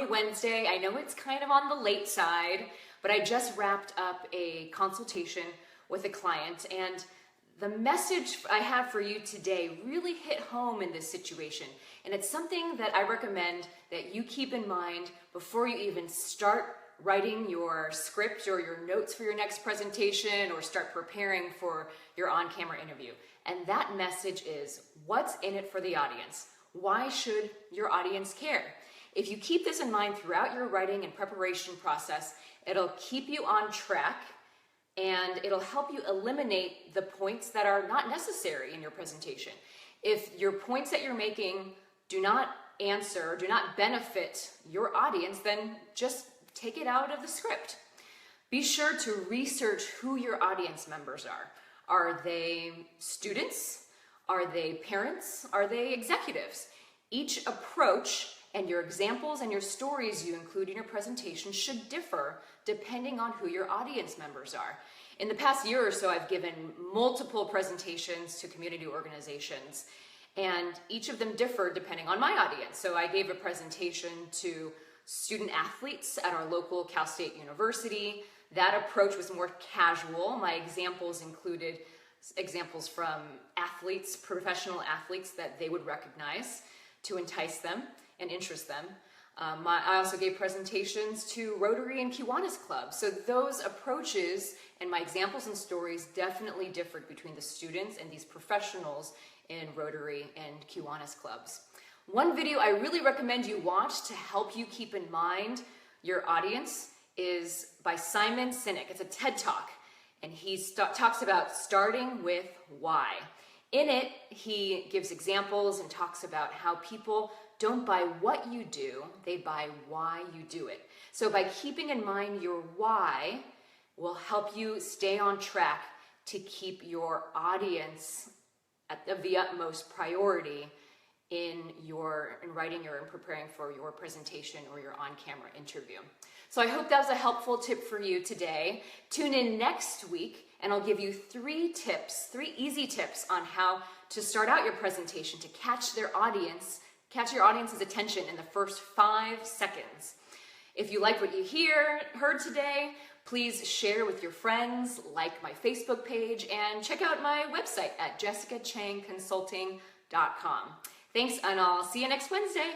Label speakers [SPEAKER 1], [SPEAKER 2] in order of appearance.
[SPEAKER 1] balmy Wednesday. I know it's kind of on the late side, but I just wrapped up a consultation with a client, and the message I have for you today really hit home in this situation. And it's something that I recommend that you keep in mind before you even start writing your script or your notes for your next presentation or start preparing for your on-camera interview. And that message is, what's in it for the audience? Why should your audience care? If you keep this in mind throughout your writing and preparation process, it'll keep you on track and it'll help you eliminate the points that are not necessary in your presentation. If your points that you're making do not answer, do not benefit your audience, then just take it out of the script. Be sure to research who your audience members are. Are they students? Are they parents? Are they executives? Each approach and your examples and your stories you include in your presentation should differ depending on who your audience members are. In the past year or so, I've given multiple presentations to community organizations, and each of them differ depending on my audience. So I gave a presentation to student athletes at our local Cal State University. That approach was more casual. My examples included examples from athletes, professional athletes that they would recognize to entice them and interest them. I also gave presentations to Rotary and Kiwanis clubs. So those approaches and my examples and stories definitely differed between the students and these professionals in Rotary and Kiwanis clubs. One video I really recommend you watch to help you keep in mind your audience is by Simon Sinek. It's a TED Talk, and he talks about starting with why. In it, he gives examples and talks about how people don't buy what you do, they buy why you do it. So by keeping in mind your why will help you stay on track to keep your audience of the utmost priority in writing or in preparing for your presentation or your on-camera interview. So I hope that was a helpful tip for you today. Tune in next week and I'll give you three easy tips on how to start out your presentation to catch your audience's attention in the first 5 seconds. If you like what you heard today, please share with your friends, like my Facebook page, and check out my website at jessicachangconsulting.com. Thanks, and I'll see you next Wednesday.